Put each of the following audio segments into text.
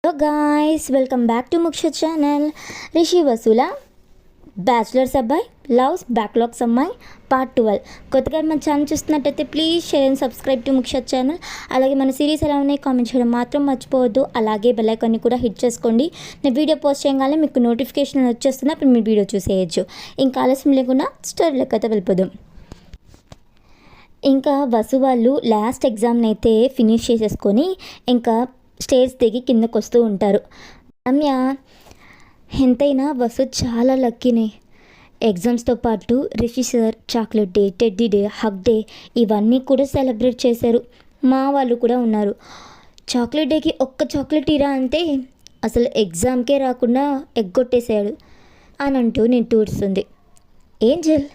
Hello guys, welcome back to Muksha channel. Rishi Vasula bachelors అబ్బాయి loves backlogs అమ్మాయి part 12. కొత్తగా మన ఛానల్ చూస్తున్నట్టయితే please share and subscribe to Muksha channel. అలాగే మన సిరీస్ ఎలా ఉన్నాయి కామెంట్ చేయడం మాత్రం మర్చిపోవద్దు. అలాగే బెల్ ఐకాన్ని కూడా హిట్ చేసుకోండి. నేను వీడియో పోస్ట్ చేయగానే మీకు నోటిఫికేషన్ వచ్చేస్తుంది, అప్పుడు మీరు వీడియో చూసేయచ్చు. ఇంకా ఆలస్యం లేకుండా స్టోరీలోకి అయితే వెళ్ళిపోదాం. ఇంకా వసు వాళ్ళు లాస్ట్ ఎగ్జామ్ని అయితే ఫినిష్ చేసేసుకొని ఇంకా స్టేజ్ దిగి కిందకు వస్తూ ఉంటారు. రమ్య ఎంతైనా వసు చాలా లక్కీనే. ఎగ్జామ్స్తో పాటు Rishi sir chocolate day, teddy day, hug day ఇవన్నీ కూడా సెలబ్రేట్ చేశారు. మా వాళ్ళు కూడా ఉన్నారు. చాక్లెట్ డేకి ఒక్క చాక్లెట్ ఇరా అంటే అసలు ఎగ్జామ్కే రాకుండా ఎగ్గొట్టేశాడు అని అంటూ నేను టూడుస్తుంది. ఏంజల్,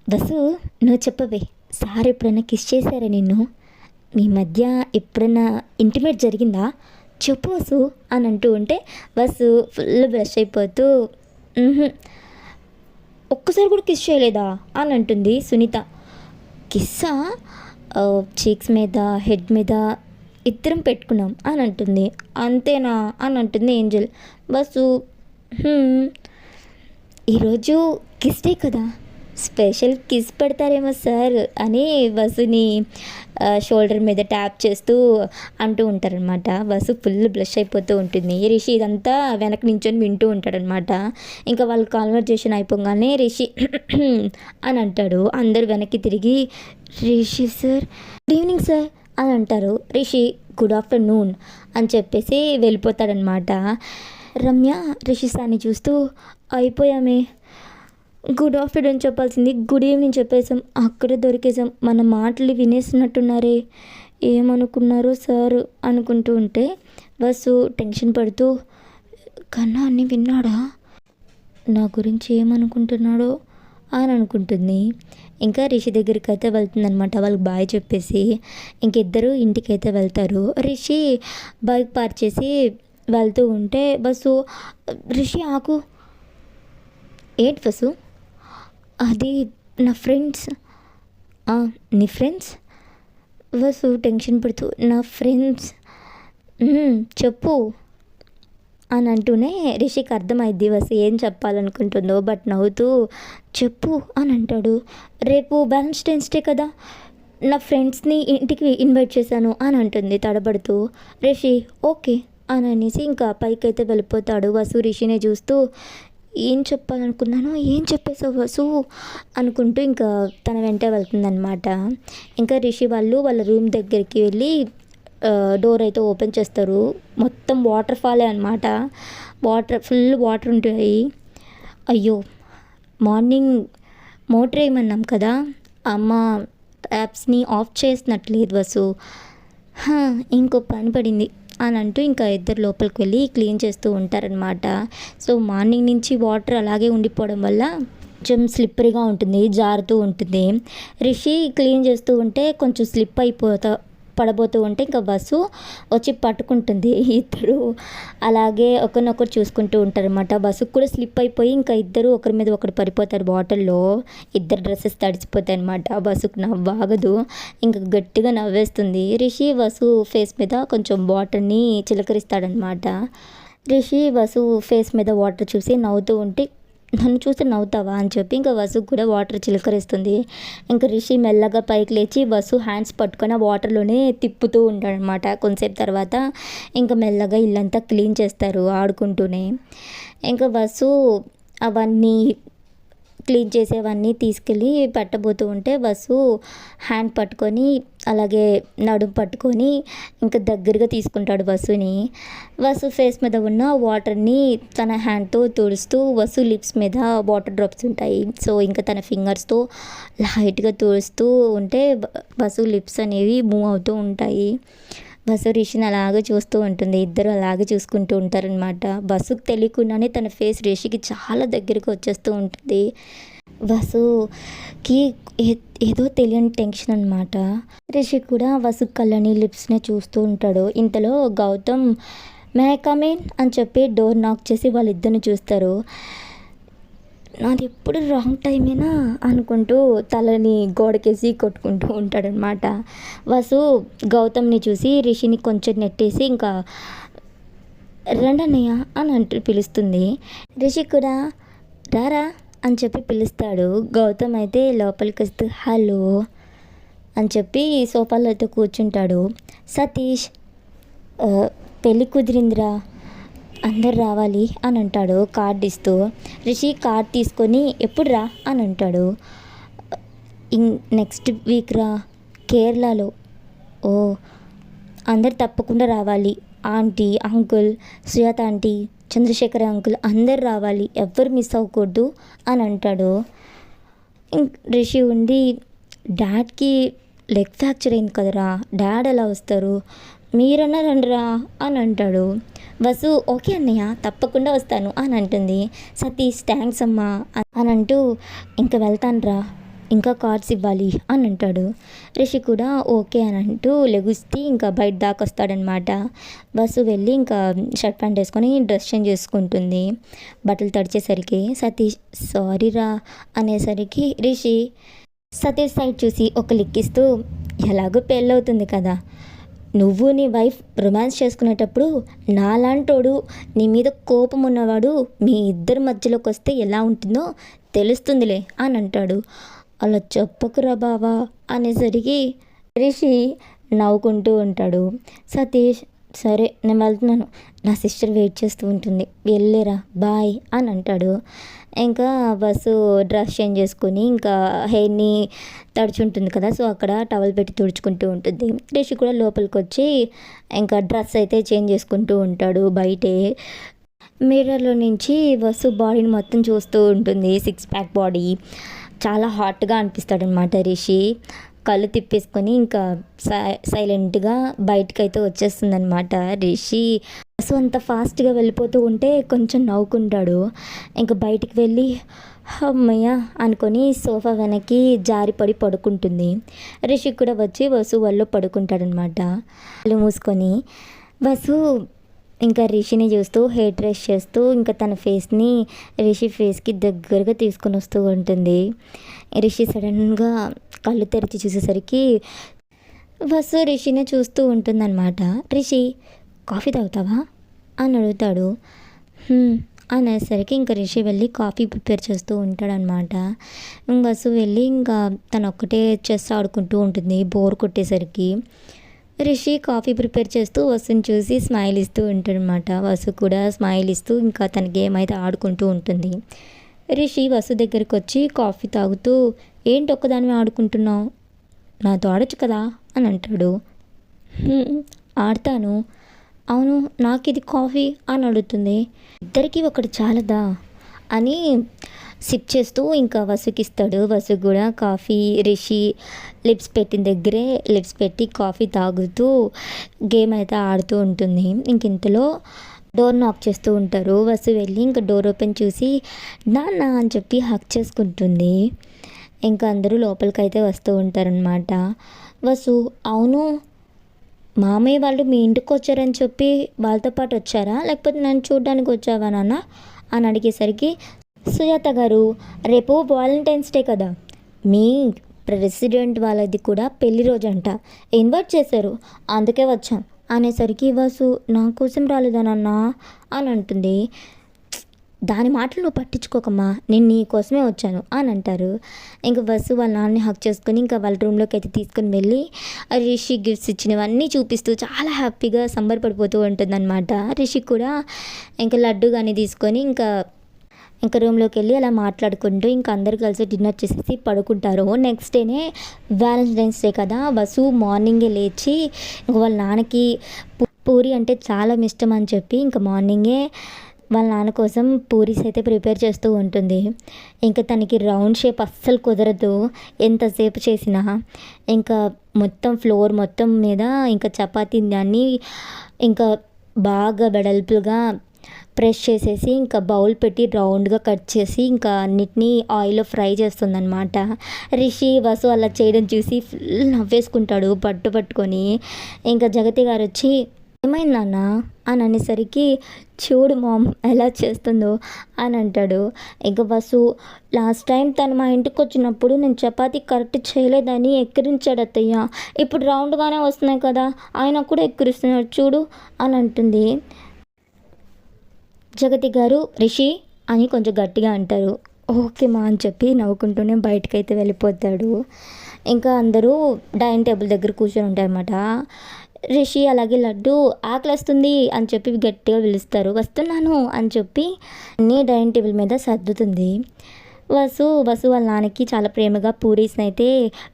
వసు నువ్వు చెప్పవే, సార్ ఎప్పుడైనా కిస్ చేశారా నిన్ను? మీ మధ్య ఎప్పుడైనా ఇంటిమేట్ జరిగిందా? చెప్పు వసు అని అంటూ ఉంటే వసు ఫుల్ బ్రష్ అయిపోతూ ఒక్కసారి కూడా కిస్ చేయలేదా అని అంటుంది సునీత. కిస్సా? చీక్స్ మీద, హెడ్ మీద ఇద్దరం పెట్టుకున్నాం అని అంటుంది. అంతేనా అని అంటుంది ఏంజల్. వసు ఈరోజు కిస్ డే కదా, స్పెషల్ కిస్ పెడతారేమో సార్ అని వసుని షోల్డర్ మీద ట్యాప్ చేస్తూ అంటూ ఉంటారనమాట. వసు ఫుల్ బ్లష్ అయిపోతూ ఉంటుంది. రిషి ఇదంతా వెనక నించొని వింటూ ఉంటాడనమాట. ఇంకా వాళ్ళ కాన్వర్జేషన్ అయిపోగానే రిషి అని అంటాడు. అందరు వెనక్కి తిరిగి Rishi sir, good evening sir అని అంటారు. రిషి గుడ్ ఆఫ్టర్నూన్ అని చెప్పేసి వెళ్ళిపోతాడనమాట. రమ్య రిషి సార్ని చూస్తూ అయిపోయామే, గుడ్ ఆఫ్టర్నూన్ చెప్పాల్సింది గుడ్ ఈవినింగ్ చెప్పేసాం, అక్కడే దొరికేసాం, మన మాటలు వినేసినట్టున్నారే, ఏమనుకున్నారో సార్ అనుకుంటూ ఉంటే బస్సు టెన్షన్ పడుతూ కన్నా అన్నీ విన్నాడా, నా గురించి ఏమనుకుంటున్నాడో అని అనుకుంటుంది. ఇంకా రిషి దగ్గరికి అయితే వెళ్తుందనమాట. వాళ్ళకి బాయ్ చెప్పేసి ఇంకిద్దరు ఇంటికైతే వెళ్తారు. రిషి బైక్ పార్క్ చేసి వెళ్తూ ఉంటే బస్సు రిషి ఆకు. ఏంటి బస్సు? అది నా ఫ్రెండ్స్. నీ ఫ్రెండ్స్? వసు టెన్షన్ పడుతూ నా ఫ్రెండ్స్ చెప్పు అని అంటూనే రిషికి అర్థమైద్ది వసు ఏం చెప్పాలనుకుంటుందో. బట్ నవ్వుతూ చెప్పు అని అంటాడు. రేపు వ్యాలంటైన్స్ డే కదా, నా ఫ్రెండ్స్ని ఇంటికి ఇన్వైట్ చేశాను అని అంటుంది తడబడుతూ. రిషి ఓకే అని అనేసి ఇంకా పైకైతే వెళ్ళిపోతాడు. వసు రిషినే చూస్తూ ఏం చెప్పాలనుకున్నానో ఏం చెప్పేసావు వసు అనుకుంటూ ఇంకా తన వెంట వెళ్తుందనమాట. ఇంకా రిషి వాళ్ళు వాళ్ళ రూమ్ దగ్గరికి వెళ్ళి డోర్ అయితే ఓపెన్ చేస్తారు. మొత్తం వాటర్ ఫాలే అనమాట. ఫుల్ వాటర్ ఉంటాయి. అయ్యో, మార్నింగ్ మోటర్ వేయమన్నాం కదా, అమ్మ ట్యాప్స్ని ఆఫ్ చేసినట్లేదు వసు, ఇంకో పని పడింది అని అంటూ ఇంకా ఇద్దరు లోపలికి వెళ్ళి క్లీన్ చేస్తూ ఉంటారనమాట. సో మార్నింగ్ నుంచి వాటర్ అలాగే ఉండిపోవడం వల్ల కొంచెం స్లిప్పరీగా ఉంటుంది, జారుతూ ఉంటుంది. రిషి క్లీన్ చేస్తూ ఉంటే కొంచెం స్లిప్ పడబోతూ ఉంటే ఇంకా బస్సు వచ్చి పట్టుకుంటుంది. ఇద్దరు అలాగే ఒకరినొకరు చూసుకుంటూ ఉంటారనమాట. బస్సుకు కూడా స్లిప్ అయిపోయి ఇంకా ఇద్దరు ఒకరి మీద ఒకరు పడిపోతారు వాటర్లో. ఇద్దరు డ్రెస్సెస్ తడిచిపోతాయి అనమాట. బస్సుకు నవ్వాగదు, ఇంకా గట్టిగా నవ్వేస్తుంది. రిషి వసు ఫేస్ మీద కొంచెం వాటర్ని చిలకరిస్తాడనమాట. రిషి వసు ఫేస్ మీద వాటర్ చూసి నవ్వుతూ ఉంటే నన్ను చూసి నవ్వుతావా అని చెప్పి ఇంకా వసుకు కూడా వాటర్ చిలకరిస్తుంది. ఇంకా రిషి మెల్లగా పైకి లేచి వసు హ్యాండ్స్ పట్టుకొని ఆ వాటర్లోనే తిప్పుతూ ఉంటాడనమాట. కొంతసేపు తర్వాత ఇంకా మెల్లగా ఇల్లంతా క్లీన్ చేస్తారు ఆడుకుంటూనే. ఇంకా వసు అవన్నీ క్లీన్ చేసేవన్నీ తీసుకెళ్ళి పెట్టబోతూ ఉంటే వసు హ్యాండ్ పట్టుకొని అలాగే నడుము పట్టుకొని ఇంకా దగ్గరగా తీసుకుంటాడు వసుని. వసు ఫేస్ మీద ఉన్న వాటర్ని తన హ్యాండ్తో తుడుస్తూ, వసు లిప్స్ మీద వాటర్ డ్రాప్స్ ఉంటాయి, సో ఇంకా తన ఫింగర్స్తో లైట్గా తుడుస్తూ ఉంటే వసు లిప్స్ అనేవి మూవ్ అవుతూ ఉంటాయి. బస్సు రిషిని అలాగే చూస్తూ ఉంటుంది. ఇద్దరు అలాగే చూసుకుంటూ ఉంటారనమాట. బస్సుకు తెలియకుండానే తన ఫేస్ రిషికి చాలా దగ్గరికి వచ్చేస్తూ ఉంటుంది. వసుకి ఏదో తెలియని టెన్షన్ అనమాట. రిషి కూడా వసు కళ్ళని లిప్స్నే చూస్తూ ఉంటాడు. ఇంతలో Gautam may I come in అని చెప్పి డోర్ నాక్ చేసి వాళ్ళిద్దరిని చూస్తారు. నాది ఎప్పుడు రాంగ్ టైమేనా అనుకుంటూ తలని గోడకేసి కొట్టుకుంటూ ఉంటాడనమాట. వసు గౌతమ్ని చూసి రిషిని కొంచెం నెట్టేసి ఇంకా రండన్నయ్య అని అంటూ పిలుస్తుంది. రిషి కూడా రారా అని చెప్పి పిలుస్తాడు. గౌతమ్ అయితే లోపలికి వస్తూ హలో అని చెప్పి సోఫాలో అయితే కూర్చుంటాడు. సతీష్ "ఆ, పెళ్ళి కుదిరిందిరా, అందరు రావాలి అని అంటాడు కార్డు ఇస్తూ. రిషి కార్డ్ తీసుకొని ఎప్పుడు రా అని అంటాడు. నెక్స్ట్ వీక్ రా, కేరళలో. ఓ, అందరు తప్పకుండా రావాలి. Aunty, uncle, Sujatha aunty, Chandrashekar uncle అందరు రావాలి, ఎవ్వరు మిస్ అవ్వకూడదు అని అంటాడు. రిషి ఉండి డాడ్కి లెగ్ ఫ్రాక్చర్ అయింది కదరా, డాడ్ ఎలా వస్తారు, మీరన్నా రండిరా అని అంటాడు. వసు ఓకే అన్నయ్య తప్పకుండా వస్తాను అని అంటుంది. సతీష్ థ్యాంక్స్ అమ్మా అని అంటూ ఇంకా వెళ్తానురా, ఇంకా కార్డ్స్ ఇవ్వాలి అని అంటాడు. రిషి కూడా ఓకే అని అంటూ లెగుస్తే ఇంకా బయట దాకా వస్తాడనమాట. బస్సు వెళ్ళి ఇంకా షర్ట్ ప్యాంట్ వేసుకొని డ్రెస్ చేంజ్ చేసుకుంటుంది. బట్టలు తడిచేసరికి సతీష్ సారీరా అనేసరికి రిషి సతీష్ సైడ్ చూసి ఒక లిక్కిస్తూ ఎలాగో పెళ్ళవుతుంది కదా, నువ్వు నీ వైఫ్ రొమాన్స్ చేసుకునేటప్పుడు నాలాంటోడు నీ మీద కోపం ఉన్నవాడు మీ ఇద్దరి మధ్యలోకి వస్తే ఎలా ఉంటుందో తెలుస్తుందిలే అని అంటాడు. అలా చెప్పకురా బావా అనేసరికి రిషి నవ్వుకుంటూ ఉంటాడు. సతీష్ సరే నేను వెళ్తున్నాను, నా సిస్టర్ వెయిట్ చేస్తూ ఉంటుంది, వెళ్ళేరా బాయ్ అని అంటాడు. ఇంకా బస్సు డ్రెస్ చేంజ్ చేసుకుని ఇంకా హెయిర్ని తడుచుంటుంది కదా, సో అక్కడ టవల్ పెట్టి తుడుచుకుంటూ ఉంటుంది. రిషి కూడా లోపలికి వచ్చి ఇంకా డ్రెస్ అయితే చేంజ్ చేసుకుంటూ ఉంటాడు బయటే. మిర్రర్లో నుంచి బస్సు బాడీని మొత్తం చూస్తూ ఉంటుంది. 6 ప్యాక్ బాడీ చాలా హాట్గా అనిపిస్తాడనమాట రిషి. కళ్ళు తిప్పేసుకొని ఇంకా సైలెంట్గా బయటకైతే వచ్చేస్తుందనమాట రిషి. సో అంత ఫాస్ట్గా వెళ్ళిపోతూ ఉంటే కొంచెం నవ్వుకుంటాడు. ఇంకా బయటికి వెళ్ళి అమ్మయ్య అనుకొని సోఫా వెనక్కి జారిపడి పడుకుంటుంది. రిషి కూడా వచ్చి వసు వాళ్ళు పడుకుంటాడనమాట. కళ్ళు మూసుకొని వసు ఇంకా రిషిని చూస్తూ హెయిర్ డ్రెస్ చేస్తూ ఇంకా తన ఫేస్ని రిషి ఫేస్కి దగ్గరగా తీసుకొని వస్తూ ఉంటుంది. రిషి సడన్గా కళ్ళు తెరిచి చూసేసరికి వసు రిషిని చూస్తూ ఉంటుందన్నమాట. రిషి కాఫీ తాగుతావా అని అడుగుతాడు. అనేసరికి ఇంకా రిషి వెళ్ళి కాఫీ ప్రిపేర్ చేస్తూ ఉంటాడనమాట. వసు వెళ్ళి ఇంకా తను ఒక్కటే చెస్ ఆడుకుంటూ ఉంటుంది బోర్ కొట్టేసరికి. రిషి కాఫీ ప్రిపేర్ చేస్తూ వసుని చూసి స్మైల్ ఇస్తూ ఉంటాడనమాట. వసు కూడా స్మైల్ ఇస్తూ ఇంకా తన గేమ్ అయితే ఆడుకుంటూ ఉంటుంది. రిషి వసు దగ్గరికి వచ్చి కాఫీ తాగుతూ ఏంటి ఒక్కదానివి ఆడుకుంటున్నావు, నాతో ఆడొచ్చు కదా అని అంటాడు. ఆడతాను. అవును నాకు ఇది కాఫీ అని అడుగుతుంది. ఇద్దరికి ఒకటి చాలదా అని సిప్ చేస్తూ ఇంకా వసుకి ఇస్తాడు. వసు కూడా కాఫీ రిషి లిప్స్ పెట్టిన దగ్గరే లిప్స్ పెట్టి కాఫీ తాగుతూ గేమ్ అయితే ఆడుతూ ఉంటుంది. ఇంక ఇంతలో డోర్ నాక్ చేస్తూ ఉంటారు. వసు వెళ్ళి ఇంకా డోర్ ఓపెన్ చూసి నాన్న అని చెప్పి హక్ చేసుకుంటుంది. ఇంకా అందరూ లోపలికైతే వస్తూ ఉంటారనమాట. వసు అవును మామయ్య వాళ్ళు మీ ఇంటికి వచ్చారని చెప్పి వాళ్ళతో పాటు వచ్చారా, లేకపోతే నన్ను చూడడానికి వచ్చావా నాన్న అని అడిగేసరికి సుజాత గారు రేపు వాలంటైన్స్ డే కదా, మీ ప్రెసిడెంట్ వాళ్ళది కూడా పెళ్లి రోజు అంట, ఇన్వైట్ చేశారు అందుకే వచ్చాం అనేసరికి వసు నా కోసం రాలేదానన్నా అని అంటుంది. దాని మాటలు నువ్వు పట్టించుకోకమ్మా, నేను నీ కోసమే వచ్చాను అని అంటారు. ఇంక వసు వాళ్ళ నాన్నని హక్ చేసుకొని ఇంకా వాళ్ళ రూమ్లోకి అయితే తీసుకుని వెళ్ళి రిషి గిఫ్ట్స్ ఇచ్చినవన్నీ చూపిస్తూ చాలా హ్యాపీగా సంబరపడిపోతూ ఉంటుందన్నమాట. రిషి కూడా ఇంకా లడ్డు కానీ తీసుకొని ఇంకా రూమ్లోకి వెళ్ళి అలా మాట్లాడుకుంటూ ఇంకా అందరు కలిసి డిన్నర్ చేసేసి పడుకుంటారు. నెక్స్ట్ డేనే వ్యాలంటైన్స్ డే కదా, వసు మార్నింగే లేచి ఇంక వాళ్ళ నాన్నకి పూరి అంటే చాలా ఇష్టం అని చెప్పి ఇంకా మార్నింగే వాళ్ళ నాన్న కోసం పూరీస్ అయితే ప్రిపేర్ చేస్తూ ఉంటుంది. ఇంకా తనకి రౌండ్ షేప్ అస్సలు కుదరదు ఎంతసేపు చేసినా. ఇంకా మొత్తం ఫ్లోర్ మొత్తం మీద ఇంకా చపాతీ దాన్ని ఇంకా బాగా వెడల్పుగా ప్రెస్ చేసేసి ఇంకా బౌల్ పెట్టి రౌండ్గా కట్ చేసి ఇంకా అన్నిటినీ ఆయిల్లో ఫ్రై చేస్తుందన్నమాట. రిషి వసు అలా చేయడం చూసి ఫుల్ నవ్వేసుకుంటాడు పట్టుకొని. ఇంకా జగతి గారు వచ్చి ఏమైంది నాన్న అని అనేసరికి చూడు మామ్ ఎలా చేస్తుందో అని అంటాడు. ఇక వసు లాస్ట్ టైం తను మా ఇంటికి వచ్చినప్పుడు నేను చపాతీ కరెక్ట్ చేయలేదని ఎక్కిరించాడు అత్తయ్య, ఇప్పుడు రౌండ్గానే వస్తున్నాయి కదా ఆయన కూడా ఎక్కిరిస్తున్నాడు చూడు అని అంటుంది. జగతి గారు రిషి అని కొంచెం గట్టిగా అంటారు. ఓకే మా అని చెప్పి నవ్వుకుంటూనే బయటకైతే వెళ్ళిపోతాడు. ఇంకా అందరూ డైనింగ్ టేబుల్ దగ్గర కూర్చొని ఉంటారన్నమాట. రిషి అలాగే లడ్డు ఆకలేస్తుంది అని చెప్పి గట్టిగా పిలుస్తారు. వస్తున్నాను అని చెప్పి అన్నీ డైనింగ్ టేబుల్ మీద సర్దుతుంది. వసు వాళ్ళ నాన్నకి చాలా ప్రేమగా పూరీస్ని అయితే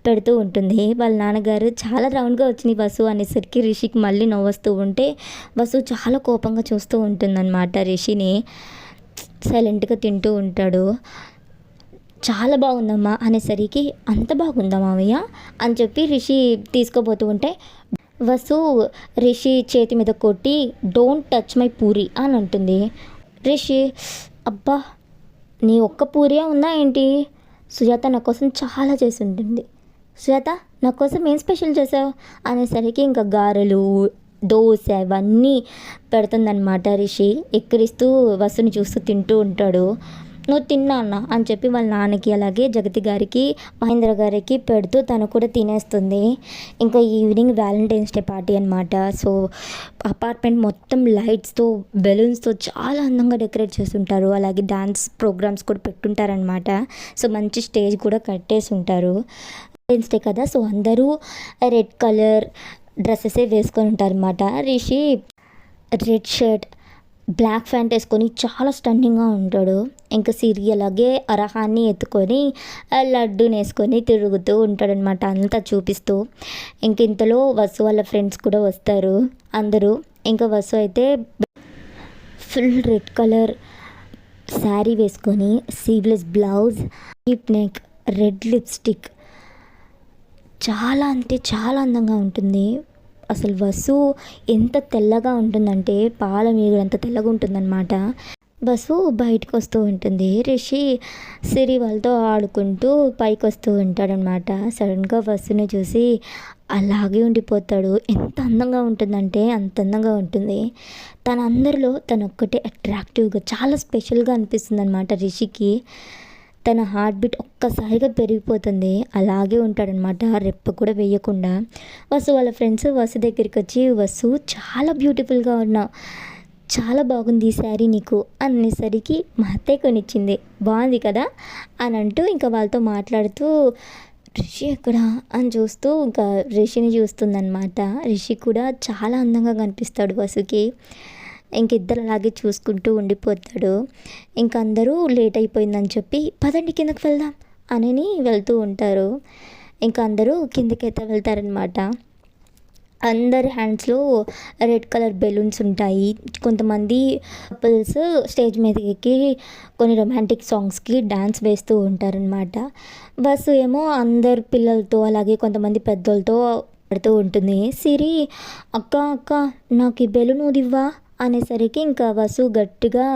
పెడుతూ ఉంటుంది. వాళ్ళ నాన్నగారు చాలా రౌండ్గా వచ్చినాయి వసు అనేసరికి రిషికి మళ్ళీ నవ్వొస్తూ ఉంటే వసు చాలా కోపంగా చూస్తూ ఉంటుందన్నమాట రిషిని. సైలెంట్గా తింటూ ఉంటాడు. చాలా బాగుందమ్మా అనేసరికి అంత బాగుందా మావయ్య అని చెప్పి రిషి తీసుకోబోతూ ఉంటే వసు రిషి చేతి మీద కొట్టి డోంట్ టచ్ మై పూరి అని అంటుంది. రిషి అబ్బా నీ ఒక్క పూరియే ఉందా ఏంటి, సుజాత నా కోసం చాలా చేసి ఉంటుంది, సుజాత నా కోసం ఏం స్పెషల్ చేసావు అనేసరికి ఇంకా గారెలు దోశ ఇవన్నీ పెడుతుందన్నమాట. రిషి ఎక్కిరిస్తూ వసుని చూస్తూ తింటూ ఉంటాడు. నువ్వు తిన్నా అన్న అని చెప్పి వాళ్ళ నాన్నకి అలాగే జగతి గారికి మహేంద్ర గారికి పెడుతూ తను కూడా తినేస్తుంది. ఇంకా ఈవినింగ్ వ్యాలంటైన్స్ డే పార్టీ అనమాట. సో అపార్ట్మెంట్ మొత్తం లైట్స్తో బెలూన్స్తో చాలా అందంగా డెకరేట్ చేస్తుంటారు. అలాగే డాన్స్ ప్రోగ్రామ్స్ కూడా పెట్టుంటారనమాట. సో మంచి స్టేజ్ కూడా కట్టేసి ఉంటారు. వ్యాలంటైన్స్ డే కదా, సో అందరూ రెడ్ కలర్ డ్రెస్సెసే వేసుకొని ఉంటారనమాట. Rishi red shirt black pant వేసుకొని చాలా స్టన్నింగ్గా ఉంటాడు. ఇంకా సిరి అలాగే అరహాన్ని ఎత్తుకొని లడ్డూని వేసుకొని తిరుగుతూ ఉంటాడనమాట అంతా చూపిస్తూ. ఇంక ఇంతలో వసు వాళ్ళ ఫ్రెండ్స్ కూడా వస్తారు అందరూ. ఇంకా వసు అయితే ఫుల్ రెడ్ కలర్ శారీ వేసుకొని sleeveless blouse, deep neck, red lipstick, చాలా అంటే చాలా అందంగా ఉంటుంది. అసలు వసు ఎంత తెల్లగా ఉంటుందంటే పాల మీగడంత తెల్లగా ఉంటుందన్నమాట. వసు బయటకు వస్తూ ఉంటుంది. రిషి సిరి వాళ్ళతో ఆడుకుంటూ పైకి వస్తూ ఉంటాడనమాట. సడన్గా వసుని చూసి అలాగే ఉండిపోతాడు. ఎంత అందంగా ఉంటుందంటే అంత అందంగా ఉంటుంది. తన అందరిలో తను ఒక్కటే అట్రాక్టివ్గా చాలా స్పెషల్గా అనిపిస్తుంది అనమాట రిషికి. తన హార్ట్ బీట్ ఒక్కసారిగా పెరిగిపోతుంది. అలాగే ఉంటాడనమాట రెప్ప కూడా వేయకుండా. వసు వాళ్ళ ఫ్రెండ్స్ వసు దగ్గరికి వచ్చి వసు చాలా బ్యూటిఫుల్గా ఉన్నావు, చాలా బాగుంది ఈ శారీ నీకు అనేసరికి మా అత్తయ్య కొనిచ్చింది, బాగుంది కదా అని అంటూ ఇంకా వాళ్ళతో మాట్లాడుతూ రిషి ఎక్కడ అని చూస్తూ ఇంకా రిషిని చూస్తుందన్నమాట. రిషి కూడా చాలా అందంగా కనిపిస్తాడు వసుకి. ఇంకిద్దరు అలాగే చూసుకుంటూ ఉండిపోతాడు. ఇంక అందరూ లేట్ అయిపోయిందని చెప్పి పదండి కిందకి వెళ్దాం అని వెళ్తూ ఉంటారు. ఇంకా అందరూ కిందకైతే వెళ్తారనమాట. అందరి హ్యాండ్స్లో రెడ్ కలర్ బెలూన్స్ ఉంటాయి. కొంతమంది కపుల్స్ స్టేజ్ మీద ఎక్కి కొన్ని రొమాంటిక్ సాంగ్స్కి డ్యాన్స్ వేస్తూ ఉంటారనమాట. బస్సు ఏమో అందరు పిల్లలతో అలాగే కొంతమంది పెద్దలతో ఆడుతూ ఉంటుంది. సిరి అక్క అక్క నాకు ఈ బెలూన్ ఊదివ్వా అనేసరికి ఇంకా వసు గట్టిగా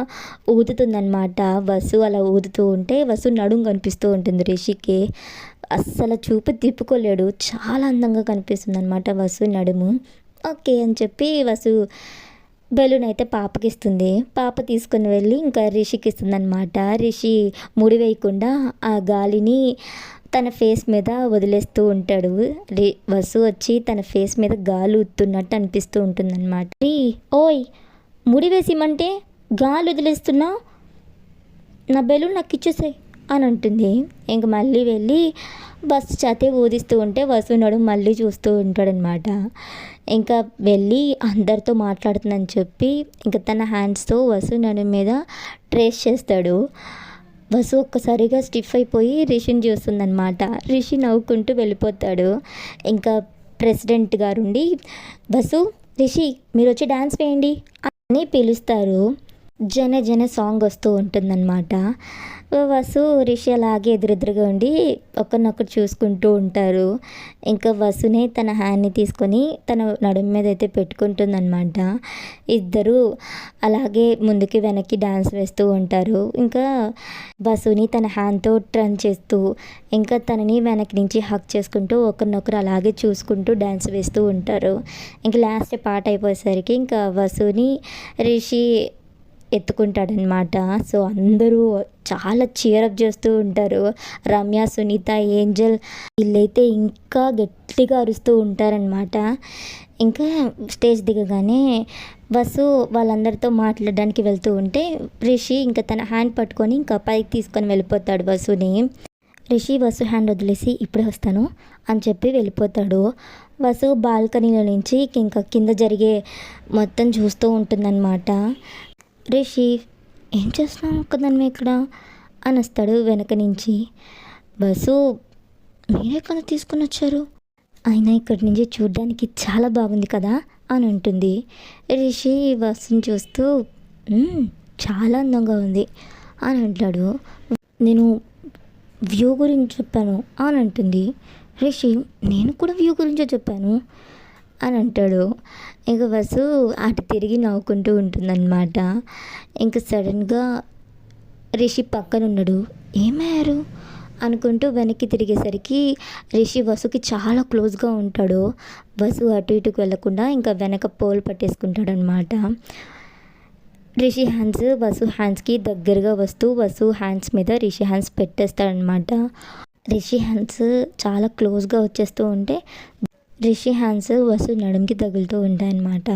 ఊదుతుందన్నమాట. వసు అలా ఊదుతూ ఉంటే వసు నడుము కనిపిస్తూ ఉంటుంది రిషికి. అస్సలు చూపు తిప్పుకోలేడు, చాలా అందంగా కనిపిస్తుంది అనమాట వసు నడుము. ఓకే అని చెప్పి వసు బెలూన్ అయితే పాపకి ఇస్తుంది. పాప తీసుకుని వెళ్ళి ఇంకా రిషికి ఇస్తుంది అనమాట. రిషి ముడి వేయకుండా ఆ గాలిని తన ఫేస్ మీద వదిలేస్తూ ఉంటాడు. వసు వచ్చి తన ఫేస్ మీద గాలి ఊతున్నట్టు అనిపిస్తూ ఉంటుందన్నమాట. ఓయ్ ముడి వేసిమంటే గాలి వదిలేస్తున్నా, నా బెలూన్ నాకు ఇచ్చేసాయి అని అంటుంది. ఇంక మళ్ళీ వెళ్ళి బస్సు చేతే ఊదిస్తూ ఉంటే వసున్నాడు మళ్ళీ చూస్తూ ఉంటాడనమాట. ఇంకా వెళ్ళి అందరితో మాట్లాడుతుందని చెప్పి ఇంకా తన హ్యాండ్స్తో వసు నడుము మీద ట్రేస్ చేస్తాడు. వసు ఒక్కసారిగా స్టిఫ్ అయిపోయి రిషిని చూస్తుందన్నమాట. రిషి నవ్వుకుంటూ వెళ్ళిపోతాడు. ఇంకా ప్రెసిడెంట్ గారుండి వసు రిషి మీరు వచ్చి డ్యాన్స్ వేయండి అని పిలుస్తారు. జన జన సాంగ్ వస్తూ ఉంటుందన్నమాట. వసు రిషి అలాగే ఎదురెదురుగా ఉండి ఒకరినొకరు చూసుకుంటూ ఉంటారు. ఇంకా వసునే తన హ్యాండ్ని తీసుకొని తన నడుము మీద అయితే పెట్టుకుంటుందన్నమాట. ఇద్దరు అలాగే ముందుకి వెనక్కి డ్యాన్స్ వేస్తూ ఉంటారు. ఇంకా వసుని తన హ్యాండ్తో టర్న్ చేస్తూ ఇంకా తనని వెనక్కి నుంచి హక్ చేసుకుంటూ ఒకరినొకరు అలాగే చూసుకుంటూ డ్యాన్స్ వేస్తూ ఉంటారు. ఇంకా లాస్ట్ పాట అయిపోయేసరికి ఇంకా వసుని రిషి ఎత్తుకుంటాడనమాట. సో అందరూ చాలా చీరప్ చేస్తూ ఉంటారు. రమ్య, సునీత, ఏంజల్ వీళ్ళైతే ఇంకా గట్టిగా అరుస్తూ ఉంటారనమాట. ఇంకా స్టేజ్ దిగగానే వసు వాళ్ళందరితో మాట్లాడడానికి వెళ్తూ ఉంటే రిషి ఇంకా తన హ్యాండ్ పట్టుకొని ఇంకా పైకి తీసుకొని వెళ్ళిపోతాడు వసుని. రిషి వసు హ్యాండ్ వదిలేసి ఇప్పుడే వస్తాను అని చెప్పి వెళ్ళిపోతాడు. వసు బాల్కనీలో నుంచి ఇంకా కింద జరిగే మొత్తం చూస్తూ ఉంటుందన్నమాట. రిషి ఏం చేస్తున్నావు ఒక్కదానివే ఇక్కడ అని వస్తాడు వెనక నుంచి. వసు మీరెక్కడ తీసుకొని వచ్చారు, అయినా ఇక్కడి నుంచి చూడ్డానికి చాలా బాగుంది కదా అని అంటుంది. రిషి వసుని చూస్తూ చాలా అందంగా ఉంది అని అంటాడు. నేను వ్యూ గురించి చెప్పాను అని అంటుంది. రిషి నేను కూడా వ్యూ గురించే చెప్పాను అని అంటాడు. ఇంక వసు అటు తిరిగి నవ్వుకుంటూ ఉంటుందన్నమాట. ఇంక సడన్గా రిషి పక్కన ఉన్నాడు. ఏమయ్యారు అనుకుంటూ వెనక్కి తిరిగేసరికి రిషి వసుకి చాలా క్లోజ్గా ఉంటాడు. వసు అటు ఇటుకు వెళ్లకుండా ఇంకా వెనక పోల్ పట్టేసుకుంటాడు అనమాట. రిషి హ్యాండ్స్ వసు హ్యాండ్స్కి దగ్గరగా వస్తూ వసు హ్యాండ్స్ మీద రిషి హ్యాండ్స్ పెట్టేస్తాడనమాట. రిషి హ్యాండ్స్ చాలా క్లోజ్గా వచ్చేస్తూ ఉంటే రిషి హ్యాండ్స్ వసు నడుముకి తగులుతూ ఉంటాయన్నమాట.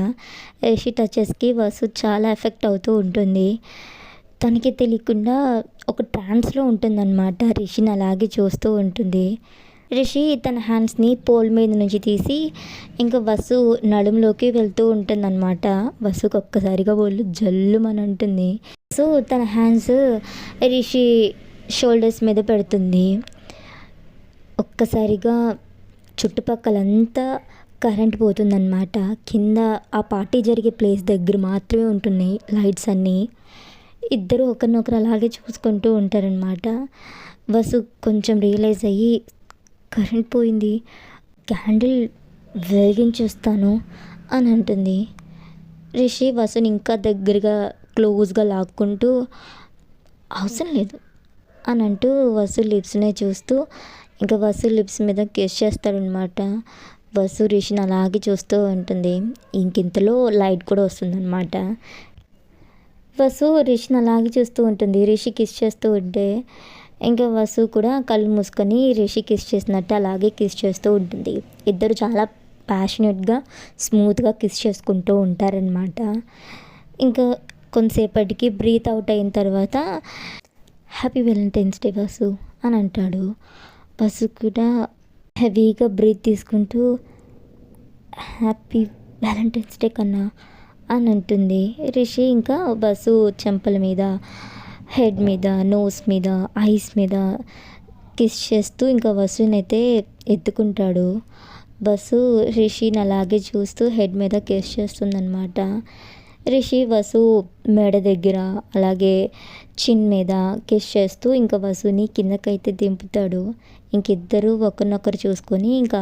రిషి టచెస్కి వసు చాలా ఎఫెక్ట్ అవుతూ ఉంటుంది. తనకి తెలియకుండా ఒక ట్రాన్స్లో ఉంటుందన్నమాట. రిషిని అలాగే చూస్తూ ఉంటుంది. రిషి తన హ్యాండ్స్ని పోల్ మీద నుంచి తీసి ఇంకా వసు నడుములోకి వెళ్తూ ఉంటుందన్నమాట. వసుకు ఒక్కసారిగా ఒళ్ళు జల్లుమని ఉంటుంది. సో తన హ్యాండ్స్ రిషి షోల్డర్స్ మీద పెడుతుంది. ఒక్కసారిగా చుట్టుపక్కలంతా కరెంట్ పోతుందన్నమాట. కింద ఆ పార్టీ జరిగే ప్లేస్ దగ్గర మాత్రమే ఉంటున్నాయి లైట్స్ అన్నీ. ఇద్దరు ఒకరినొకరు అలాగే చూసుకుంటూ ఉంటారనమాట. వసు కొంచెం రియలైజ్ అయ్యి కరెంట్ పోయింది, క్యాండిల్ వెలిగించేస్తాను అని అంటుంది. రిషి వసుని ఇంకా దగ్గరగా క్లోజ్గా లాక్కుంటూ అవసరం లేదు అని అంటూ వసు లిప్స్నే చూస్తూ ఇంకా వసు లిప్స్ మీద కిస్ చేస్తాడనమాట. వసు రిషిని అలాగే చూస్తూ ఉంటుంది. ఇంకింతలో లైట్ కూడా వస్తుందన్నమాట. వసు రిషిని అలాగే చూస్తూ ఉంటుంది. రిషి కిస్ చేస్తూ ఉంటే ఇంకా వసు కూడా కళ్ళు మూసుకొని రిషి కిస్ చేసినట్టు అలాగే కిస్ చేస్తూ ఉంటుంది. ఇద్దరు చాలా ప్యాషనెట్గా స్మూత్గా కిస్ చేసుకుంటూ ఉంటారనమాట. ఇంకా కొంతసేపటికి బ్రీత్ అవుట్ అయిన తర్వాత హ్యాపీ వ్యాలంటైన్స్ డే వసు అని అంటాడు. వసు కూడా హెవీగా బ్రీత్ తీసుకుంటూ హ్యాపీ వ్యాలంటైన్స్ డే కన్నా అని అంటుంది. రిషి ఇంకా వసు చెంపల మీద, హెడ్ మీద, నోస్ మీద, ఐస్ మీద కిస్ చేస్తూ ఇంకా వసుని అయితే ఎత్తుకుంటాడు. వసు రిషిని అలాగే చూస్తూ హెడ్ మీద కిస్ చేస్తుందన్నమాట. రిషి వసు మెడ దగ్గర అలాగే చిన్ మీద కిస్ చేస్తూ ఇంకా వసుని కిందకైతే దింపుతాడు. ఇంకిద్దరు ఒకరినొకరు చూసుకొని ఇంకా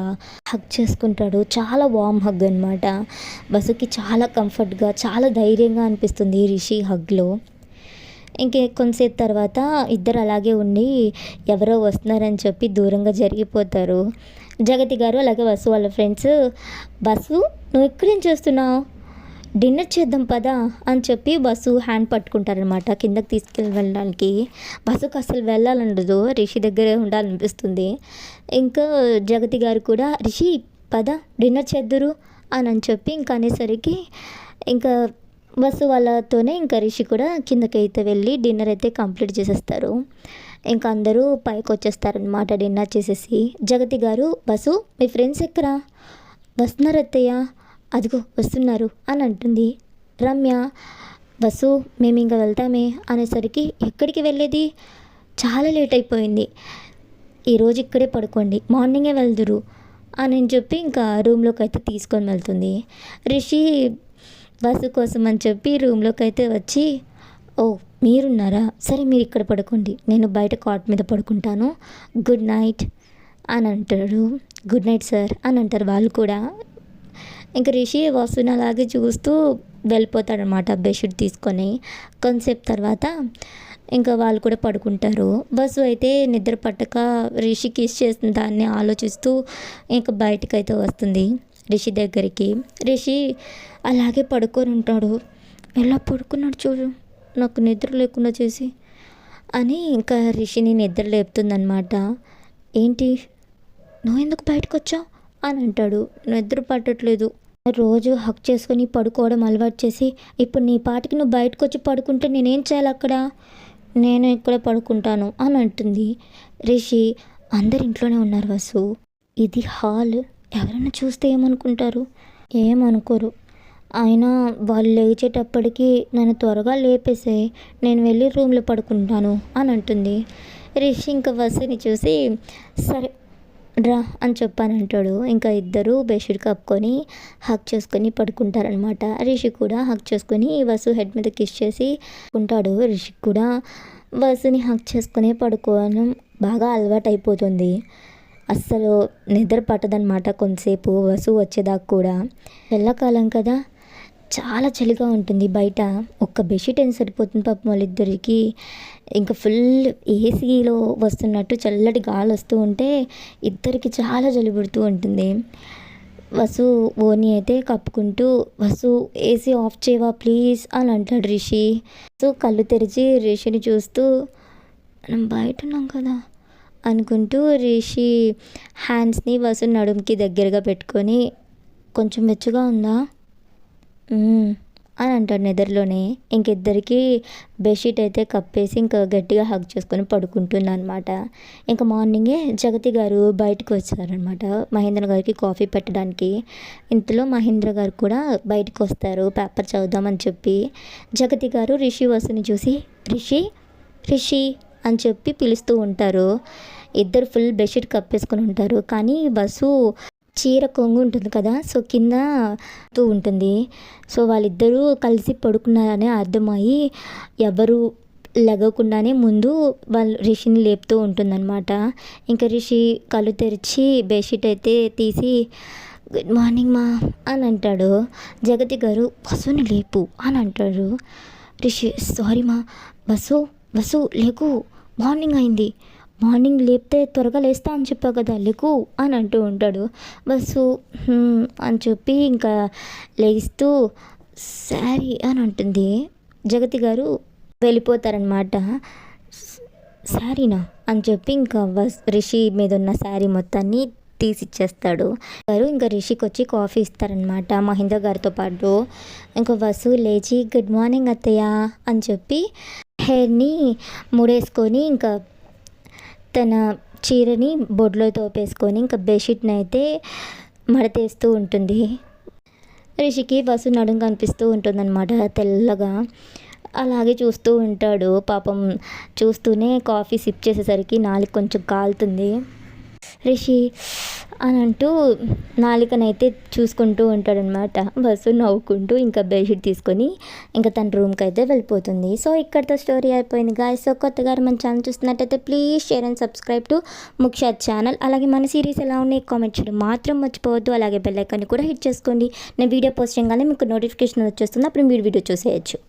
హగ్ చేసుకుంటాడు. చాలా వార్మ్ హగ్ అనమాట. వసుకి చాలా కంఫర్ట్గా చాలా ధైర్యంగా అనిపిస్తుంది రిషి హగ్లో. కొంతసేపు తర్వాత ఇద్దరు అలాగే ఉండి ఎవరో వస్తున్నారని చెప్పి దూరంగా జరిగిపోతారు. జగతి గారు అలాగే వసు వాళ్ళ ఫ్రెండ్స్, వసు నువ్వు ఇక్కడేం చేస్తున్నావు, డిన్నర్ చేద్దాం పదా అని చెప్పి బస్సు హ్యాండ్ పట్టుకుంటారనమాట కిందకి వెళ్ళడానికి. బస్సుకు అసలు వెళ్ళాలండదు, రిషి దగ్గరే ఉండాలనిపిస్తుంది. ఇంకా జగతి గారు కూడా రిషి పద డిన్నర్ చేద్దురు అని చెప్పి ఇంకా అనేసరికి ఇంకా బస్సు వాళ్ళతోనే ఇంకా రిషి కూడా కిందకైతే వెళ్ళి డిన్నర్ అయితే కంప్లీట్ చేసేస్తారు. ఇంకా అందరూ పైకి వచ్చేస్తారనమాట డిన్నర్ చేసేసి. జగతి గారు బస్సు మీ ఫ్రెండ్స్ ఎక్కరా, వస్తున్నారు అత్తయ్య, అదిగో వస్తున్నారు అని అంటుంది. రమ్య బస్సు మేము ఇంకా వెళ్తామే అనేసరికి ఎక్కడికి వెళ్ళేది, చాలా లేట్ అయిపోయింది, ఈరోజు ఇక్కడే పడుకోండి మార్నింగే వెళ్దురు అని చెప్పి ఇంకా రూమ్లోకి అయితే తీసుకొని వెళ్తుంది. రిషి బస్సు కోసం అని చెప్పి రూమ్లోకి అయితే వచ్చి, ఓ మీరున్నారా, సరే మీరు ఇక్కడ పడుకోండి, నేను బయట కాట్ మీద పడుకుంటాను, గుడ్ నైట్ అని అంటాడు. గుడ్ నైట్ సార్ అని అంటారు వాళ్ళు కూడా. ఇంకా రిషి వసుని అలాగే చూస్తూ వెళ్ళిపోతాడనమాట బెడ్షీట్ తీసుకొని. కొంతసేపు తర్వాత ఇంకా వాళ్ళు కూడా పడుకుంటారు. వసు అయితే నిద్ర పట్టక రిషి కిస్ చేసిన దాన్ని ఆలోచిస్తూ ఇంకా బయటకైతే వస్తుంది రిషి దగ్గరికి. రిషి అలాగే పడుకొని ఉంటాడు. ఎలా పడుకున్నాడు చూడు, నాకు నిద్ర లేకుండా చేసి అని ఇంకా రిషిని నిద్ర లేపుతుందనమాట. ఏంటి నువ్వు ఎందుకు బయటకు వచ్చావు అని అంటాడు. నిద్ర పట్టట్లేదు రోజు హక్ చేసుకొని పడుకోవడం అలవాటు చేసి ఇప్పుడు నీ పాటికి నువ్వు బయటకు వచ్చి పడుకుంటే నేనేం చేయాలి అక్కడ? నేను ఇక్కడ పడుకుంటాను అని అంటుంది. రిషి అందరు ఇంట్లోనే ఉన్నారు వసు. ఇది హాల్. ఎవరైనా చూస్తే ఏమనుకుంటారు? ఏమనుకోరు. అయినా వాళ్ళు లేచేటప్పటికి నన్ను త్వరగా లేపేసే, నేను వెళ్ళి రూమ్లో పడుకుంటాను అని అంటుంది. రిషి ఇంకా వసుని చూసి సరే రా అని చెప్పానంటాడు. ఇంకా ఇద్దరు బెడ్షీట్ కప్పుకొని హగ్ చేసుకొని పడుకుంటారనమాట. రిషి కూడా హగ్ చేసుకొని వసు హెడ్ మీద కిస్ చేసి ఉంటాడు. రిషికి కూడా వసుని హగ్ చేసుకుని పడుకోవడం బాగా అలవాటు అయిపోతుంది. అస్సలు నిద్ర పట్టదనమాట కొంతసేపు వసు వచ్చేదాకా కూడా. ఎల్లకాలం కదా, చాలా చలిగా ఉంటుంది బయట. ఒక్క బెడ్షీట్ ఏం సరిపోతుంది పాపం వాళ్ళిద్దరికి. ఇంకా ఫుల్ ఏసీలో వస్తున్నట్టు చల్లటి గాలి వస్తూ ఉంటే ఇద్దరికి చాలా చలి పుడుతూ ఉంటుంది. వసు ఓని అయితే కప్పుకుంటూ వసు ఏసీ ఆఫ్ చేయవా ప్లీజ్ అని అంటాడు రిషి. సో కళ్ళు తెరిచి రిషిని చూస్తూ మనం బయట ఉన్నాం కదా అనుకుంటూ రిషి హ్యాండ్స్ని వసు నడుముకి దగ్గరగా పెట్టుకొని కొంచెం వెచ్చగా ఉందా అని అంటాడు నిద్రలోనే. ఇంకిద్దరికి బెడ్షీట్ అయితే కప్పేసి ఇంకా గట్టిగా హగ్ చేసుకొని పడుకుంటున్నా అనమాట. ఇంకా మార్నింగే జగతి గారు బయటకు వచ్చారనమాట మహేంద్ర గారికి కాఫీ పెట్టడానికి. ఇంతలో మహేంద్ర గారు కూడా బయటకు వస్తారు పేపర్ చదువుదామని చెప్పి. జగతి గారు రిషి వసుని చూసి రిషి రిషి అని చెప్పి పిలుస్తూ ఉంటారు. ఇద్దరు ఫుల్ బెడ్షీట్ కప్పేసుకొని ఉంటారు. కానీ వసు చీర కొంగు ఉంటుంది కదా, సో కింద ఉంటుంది. సో వాళ్ళిద్దరూ కలిసి పడుకున్నారని అర్థమయ్యి ఎవరు లెగకుండానే ముందు వాళ్ళు రిషిని లేపుతూ ఉంటుందన్నమాట. ఇంకా రిషి కళ్ళు తెరిచి బెడ్షీట్ అయితే తీసి గుడ్ మార్నింగ్ మా అని అంటాడు. జగతి గారు వసుని లేపు అని అంటాడు. రిషి సారీ మా, వసు వసు లేకు, మార్నింగ్ అయింది, మార్నింగ్ లేపితే త్వరగా లేస్తా అని చెప్పావు కదా లేకు అని అంటూ ఉంటాడు. బస్సు అని చెప్పి ఇంకా లేస్తూ శారీ అని అంటుంది. జగతి గారు వెళ్ళిపోతారనమాట. శారీనా అని చెప్పి ఇంకా రిషి మీద ఉన్న శారీ మొత్తాన్ని తీసిచ్చేస్తాడు. గారు ఇంకా రిషికి వచ్చి కాఫీ ఇస్తారనమాట మహేంద్ర గారితో పాటు. ఇంకా వసు లేచి గుడ్ మార్నింగ్ అత్తయ్య అని చెప్పి హెయిర్ని ముడేసుకొని ఇంకా తన చీరని బొడ్లో తోపేసుకొని ఇంకా బెడ్షీట్ని అయితే మడతేస్తూ ఉంటుంది. రిషికి వసు నడుము కనిపిస్తూ ఉంటుందన్నమాట తెల్లగా. అలాగే చూస్తూ ఉంటాడు. పాపం చూస్తూనే కాఫీ సిప్ చేసేసరికి నాలుక కొంచెం కాలుతుంది. రిషి అని అంటూ నాలుకనైతే చూసుకుంటూ ఉంటాడనమాట. బస్సు నవ్వుకుంటూ ఇంకా బెడ్షీట్ తీసుకొని ఇంకా తన రూమ్కి అయితే వెళ్ళిపోతుంది. సో ఇక్కడితో స్టోరీ అయిపోయింది గాయస్. సో కొత్తగా మన ఛానల్ చూస్తున్నట్టయితే please share and subscribe to ముఖ్య ఛానల్. అలాగే మన సిరీస్ ఎలా ఉన్నాయి కామెంట్ చేయడం మాత్రం మర్చిపోవద్దు. అలాగే బెల్ ఐకాన్ని కూడా హిట్ చేసుకోండి. నేను వీడియో పోస్ట్ చేయగానే మీకు నోటిఫికేషన్ వచ్చేస్తుంది, అప్పుడు మీరు వీడియో చూసేయచ్చు.